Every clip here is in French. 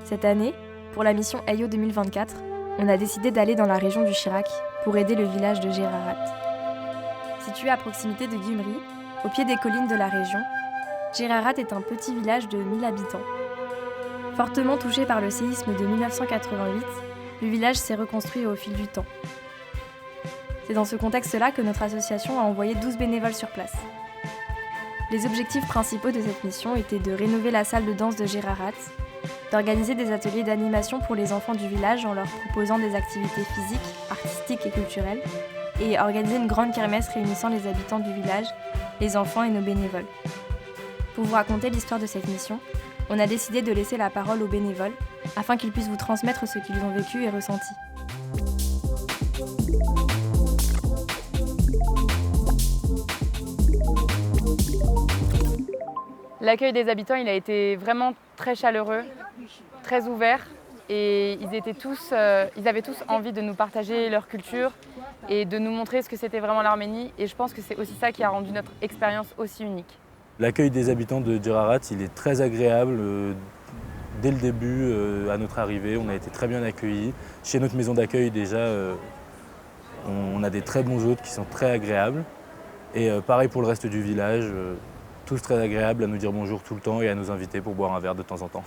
Cette année, pour la mission Ayo 2024, on a décidé d'aller dans la région du Chirac pour aider le village de Gerarat. Situé à proximité de Gyumri, au pied des collines de la région, Gerarat est un petit village de 1000 habitants. Fortement touché par le séisme de 1988, le village s'est reconstruit au fil du temps. C'est dans ce contexte-là que notre association a envoyé 12 bénévoles sur place. Les objectifs principaux de cette mission étaient de rénover la salle de danse de Gerarat, d'organiser des ateliers d'animation pour les enfants du village en leur proposant des activités physiques, artistiques et culturelles, et organiser une grande kermesse réunissant les habitants du village, les enfants et nos bénévoles. Pour vous raconter l'histoire de cette mission, on a décidé de laisser la parole aux bénévoles afin qu'ils puissent vous transmettre ce qu'ils ont vécu et ressenti. L'accueil des habitants, il a été vraiment très chaleureux, très ouvert et ils avaient tous envie de nous partager leur culture et de nous montrer ce que c'était vraiment l'Arménie, et je pense que c'est aussi ça qui a rendu notre expérience aussi unique. L'accueil des habitants de Gerarat, il est très agréable. Dès le début, à notre arrivée, on a été très bien accueillis. Chez notre maison d'accueil, déjà, on a des très bons hôtes qui sont très agréables. Et pareil pour le reste du village, tous très agréables à nous dire bonjour tout le temps et à nous inviter pour boire un verre de temps en temps.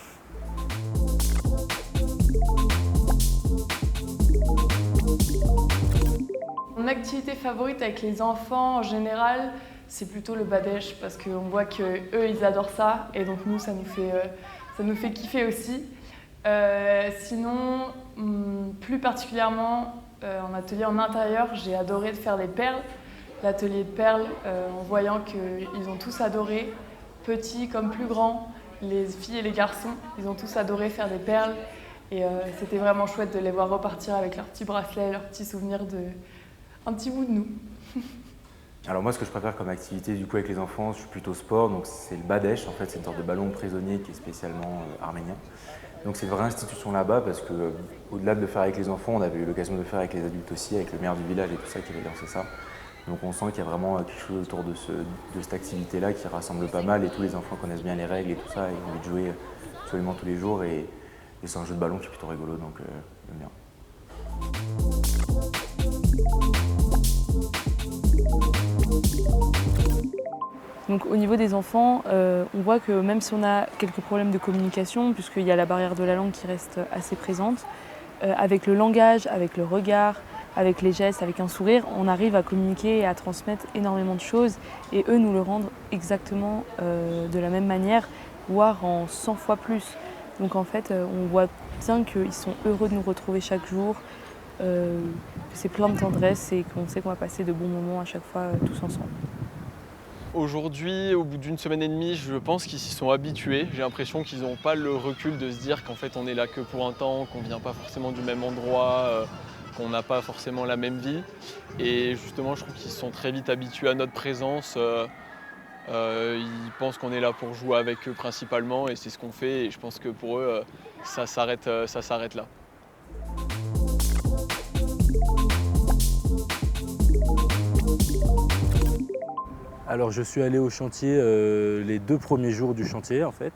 Mon activité favorite avec les enfants en général, c'est plutôt le badèche, parce qu'on voit qu'eux ils adorent ça et donc nous ça nous fait kiffer aussi. Sinon, plus particulièrement en atelier en intérieur, j'ai adoré de faire des perles. L'atelier de perles, en voyant qu'ils ont tous adoré, petits comme plus grands, les filles et les garçons, ils ont tous adoré faire des perles et c'était vraiment chouette de les voir repartir avec leurs petits bracelets, leurs petits souvenirs un petit bout de nous. Alors moi, ce que je préfère comme activité du coup avec les enfants, je suis plutôt sport, donc c'est le badèche. En fait, c'est une sorte de ballon prisonnier qui est spécialement arménien. Donc c'est une vraie institution là-bas parce que au-delà de le faire avec les enfants, on avait eu l'occasion de le faire avec les adultes aussi, avec le maire du village et tout ça qui avait lancé ça. Donc on sent qu'il y a vraiment quelque chose autour de cette activité-là qui rassemble pas mal et tous les enfants connaissent bien les règles et tout ça et ont envie de jouer absolument tous les jours et c'est un jeu de ballon qui est plutôt rigolo, donc j'aime bien. Donc au niveau des enfants, on voit que même si on a quelques problèmes de communication, puisqu'il y a la barrière de la langue qui reste assez présente, avec le langage, avec le regard, avec les gestes, avec un sourire, on arrive à communiquer et à transmettre énormément de choses et eux nous le rendent exactement de la même manière, voire en 100 fois plus. Donc en fait, on voit bien qu'ils sont heureux de nous retrouver chaque jour, que c'est plein de tendresse et qu'on sait qu'on va passer de bons moments à chaque fois tous ensemble. Aujourd'hui, au bout d'une semaine et demie, je pense qu'ils s'y sont habitués. J'ai l'impression qu'ils n'ont pas le recul de se dire qu'en fait on est là que pour un temps, qu'on ne vient pas forcément du même endroit, qu'on n'a pas forcément la même vie. Et justement, je trouve qu'ils se sont très vite habitués à notre présence. Ils pensent qu'on est là pour jouer avec eux principalement et c'est ce qu'on fait. Et je pense que pour eux, ça s'arrête là. Alors je suis allé au chantier les 2 premiers jours du chantier en fait.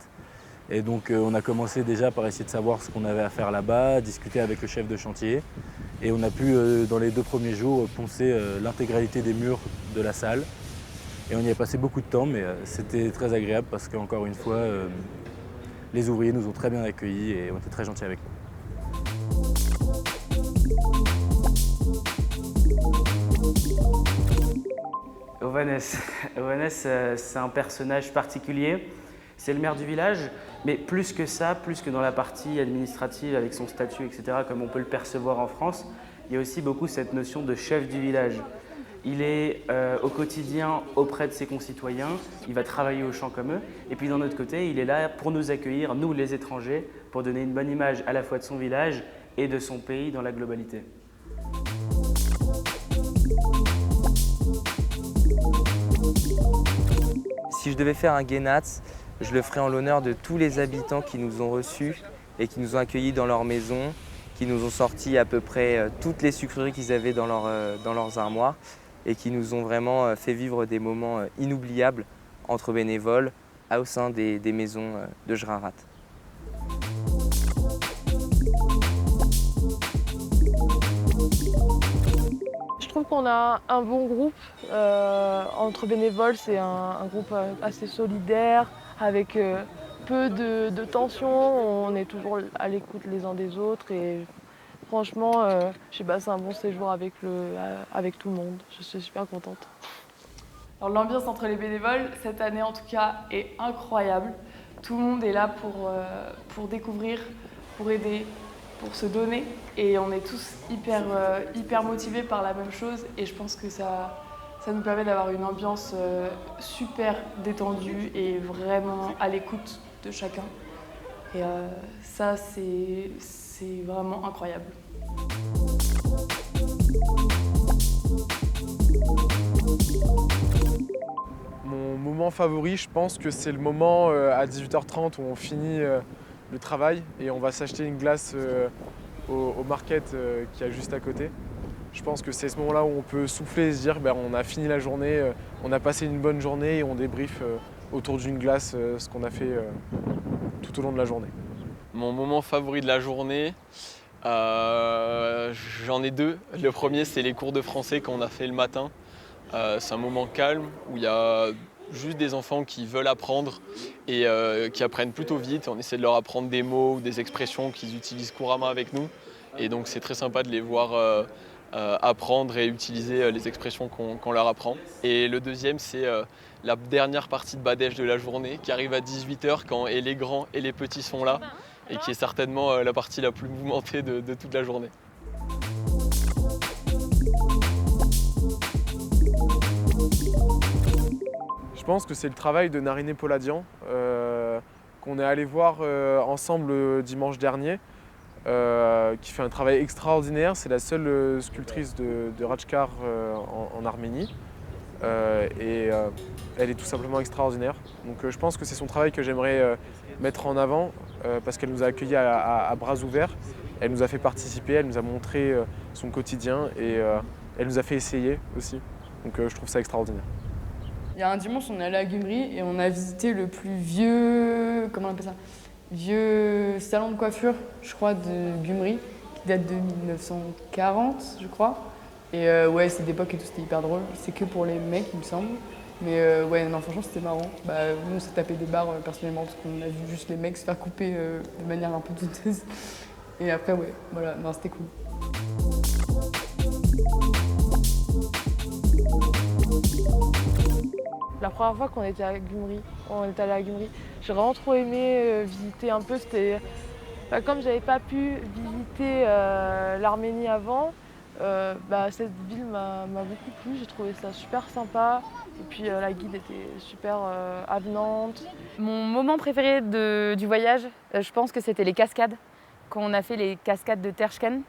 Et donc on a commencé déjà par essayer de savoir ce qu'on avait à faire là-bas, discuter avec le chef de chantier. Et on a pu dans les 2 premiers jours poncer l'intégralité des murs de la salle. Et on y a passé beaucoup de temps, mais c'était très agréable parce qu'encore une fois, les ouvriers nous ont très bien accueillis et ont été très gentils avec nous. Ovanes, c'est un personnage particulier. C'est le maire du village, mais plus que ça, plus que dans la partie administrative avec son statut, etc., comme on peut le percevoir en France, il y a aussi beaucoup cette notion de chef du village. Il est au quotidien auprès de ses concitoyens, il va travailler au champ comme eux, et puis d'un autre côté, il est là pour nous accueillir, nous les étrangers, pour donner une bonne image à la fois de son village et de son pays dans la globalité. Si je devais faire un guénatz, je le ferais en l'honneur de tous les habitants qui nous ont reçus et qui nous ont accueillis dans leur maison, qui nous ont sorti à peu près toutes les sucreries qu'ils avaient dans leurs armoires et qui nous ont vraiment fait vivre des moments inoubliables entre bénévoles au sein des maisons de Gerarat. trouve qu'on a un bon groupe. Entre bénévoles, c'est un groupe assez solidaire, avec peu de tension. On est toujours à l'écoute les uns des autres. Et franchement, j'ai passé un bon séjour avec tout le monde. Je suis super contente. Alors, l'ambiance entre les bénévoles, cette année en tout cas, est incroyable. Tout le monde est là pour découvrir, pour aider, pour se donner. Et on est tous hyper motivés par la même chose. Et je pense que ça nous permet d'avoir une ambiance super détendue et vraiment à l'écoute de chacun. Et ça, c'est vraiment incroyable. Mon moment favori, je pense que c'est le moment à 18h30 où on finit le travail et on va s'acheter une glace au market qui est juste à côté. Je pense que c'est ce moment-là où on peut souffler et se dire on a fini la journée, on a passé une bonne journée et on débriefe autour d'une glace ce qu'on a fait tout au long de la journée. Mon moment favori de la journée, j'en ai deux. Le premier, c'est les cours de français qu'on a fait le matin. C'est un moment calme où il y a juste des enfants qui veulent apprendre et qui apprennent plutôt vite. On essaie de leur apprendre des mots ou des expressions qu'ils utilisent couramment avec nous. Et donc c'est très sympa de les voir apprendre et utiliser les expressions qu'on leur apprend. Et le deuxième, c'est la dernière partie de badège de la journée qui arrive à 18h quand et les grands et les petits sont là et qui est certainement la partie la plus mouvementée de toute la journée. Je pense que c'est le travail de Nariné Poladian qu'on est allé voir ensemble dimanche dernier, qui fait un travail extraordinaire. C'est la seule sculptrice de Rajkar en Arménie et elle est tout simplement extraordinaire. Donc je pense que c'est son travail que j'aimerais mettre en avant parce qu'elle nous a accueillis à bras ouverts. Elle nous a fait participer, elle nous a montré son quotidien et elle nous a fait essayer aussi. Donc je trouve ça extraordinaire. Il y a un dimanche, on est allé à Gyumri et on a visité le plus vieux, comment on appelle ça, vieux salon de coiffure, je crois, de Gyumri, qui date de 1940, je crois. Et ouais, cette époque et tout, c'était hyper drôle. C'est que pour les mecs, il me semble. Mais ouais, non, franchement, c'était marrant. Nous, on s'est tapé des barres personnellement parce qu'on a vu juste les mecs se faire couper de manière un peu douteuse. Et après, ouais, voilà, non, c'était cool. La première fois qu'on était à Gyumri, allé à Gyumri, j'ai vraiment trop aimé visiter un peu. C'était, comme j'avais pas pu visiter l'Arménie avant, cette ville m'a beaucoup plu. J'ai trouvé ça super sympa. Et puis la guide était super avenante. Mon moment préféré du voyage, je pense que c'était les cascades. Quand on a fait les cascades de Tershken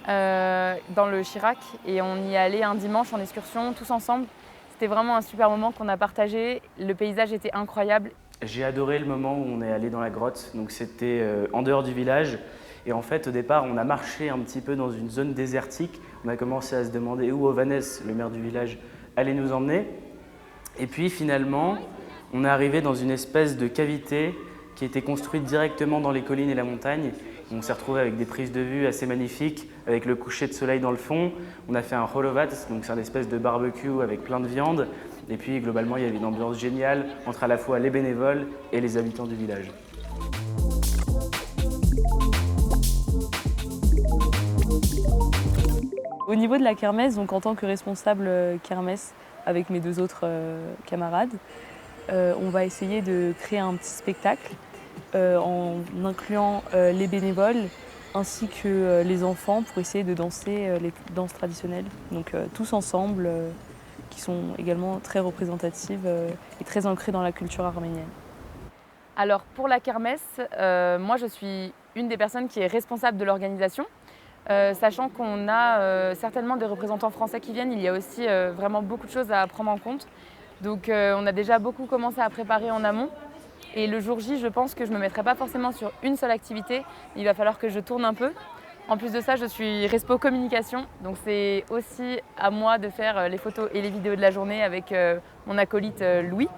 dans le Chirac et on y allait un dimanche en excursion tous ensemble. C'était vraiment un super moment qu'on a partagé. Le paysage était incroyable. J'ai adoré le moment où on est allé dans la grotte. Donc c'était en dehors du village. Et en fait, au départ, on a marché un petit peu dans une zone désertique. On a commencé à se demander où Ovanes, le maire du village, allait nous emmener. Et puis finalement, on est arrivé dans une espèce de cavité qui était construite directement dans les collines et la montagne. On s'est retrouvé avec des prises de vue assez magnifiques, avec le coucher de soleil dans le fond. On a fait un holovat, donc c'est une espèce de barbecue avec plein de viande. Et puis globalement, il y avait une ambiance géniale entre à la fois les bénévoles et les habitants du village. Au niveau de la kermesse, donc en tant que responsable kermesse avec mes deux autres camarades, on va essayer de créer un petit spectacle en incluant les bénévoles ainsi que les enfants pour essayer de danser les danses traditionnelles. Donc tous ensemble, qui sont également très représentatives et très ancrées dans la culture arménienne. Alors pour la kermesse, moi je suis une des personnes qui est responsable de l'organisation. Sachant qu'on a certainement des représentants français qui viennent, il y a aussi vraiment beaucoup de choses à prendre en compte. Donc on a déjà beaucoup commencé à préparer en amont. Et le jour J, je pense que je ne me mettrai pas forcément sur une seule activité. Il va falloir que je tourne un peu. En plus de ça, je suis respo communication. Donc c'est aussi à moi de faire les photos et les vidéos de la journée avec mon acolyte Louis.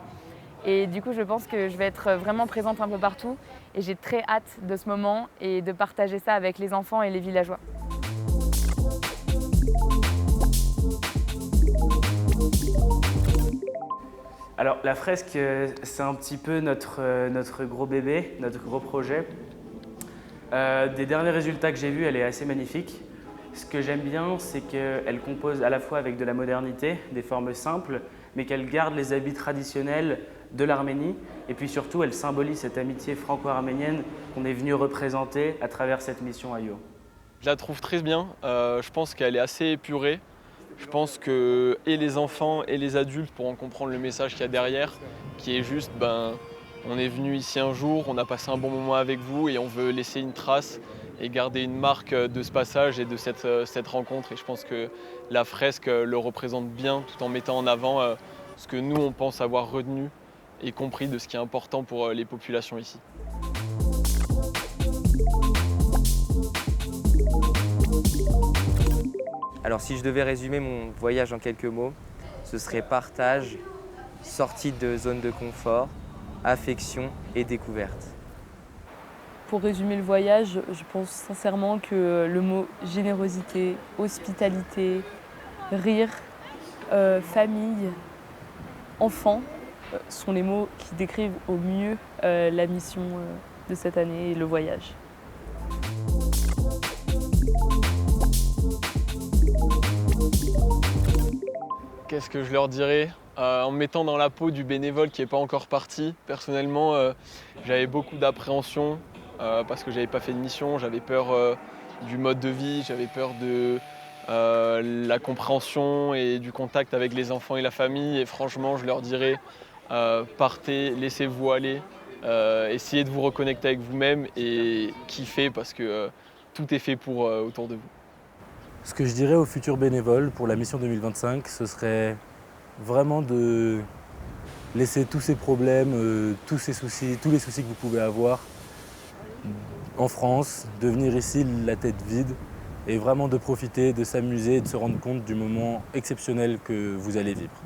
Et du coup, je pense que je vais être vraiment présente un peu partout. Et j'ai très hâte de ce moment et de partager ça avec les enfants et les villageois. Alors la fresque, c'est un petit peu notre gros bébé, notre gros projet. Des derniers résultats que j'ai vus, elle est assez magnifique. Ce que j'aime bien, c'est qu'elle compose à la fois avec de la modernité, des formes simples, mais qu'elle garde les habits traditionnels de l'Arménie. Et puis surtout, elle symbolise cette amitié franco-arménienne qu'on est venu représenter à travers cette mission Ayo. Je la trouve très bien. Je pense qu'elle est assez épurée. Je pense que et les enfants et les adultes pourront comprendre le message qu'il y a derrière, qui est juste, on est venu ici un jour, on a passé un bon moment avec vous et on veut laisser une trace et garder une marque de ce passage et de cette rencontre. Et je pense que la fresque le représente bien tout en mettant en avant ce que nous, on pense avoir retenu et compris de ce qui est important pour les populations ici. Alors si je devais résumer mon voyage en quelques mots, ce serait partage, sortie de zone de confort, affection et découverte. Pour résumer le voyage, je pense sincèrement que le mot générosité, hospitalité, rire, famille, enfant sont les mots qui décrivent au mieux la mission de cette année et le voyage. Qu'est-ce que je leur dirais en me mettant dans la peau du bénévole qui n'est pas encore parti, personnellement, j'avais beaucoup d'appréhension parce que je n'avais pas fait de mission, j'avais peur du mode de vie, j'avais peur de la compréhension et du contact avec les enfants et la famille. Et franchement, je leur dirais, partez, laissez-vous aller, essayez de vous reconnecter avec vous-même et kiffez parce que tout est fait pour autour de vous. Ce que je dirais aux futurs bénévoles pour la mission 2025, ce serait vraiment de laisser tous ces problèmes, tous les soucis que vous pouvez avoir en France, de venir ici la tête vide et vraiment de profiter, de s'amuser et de se rendre compte du moment exceptionnel que vous allez vivre.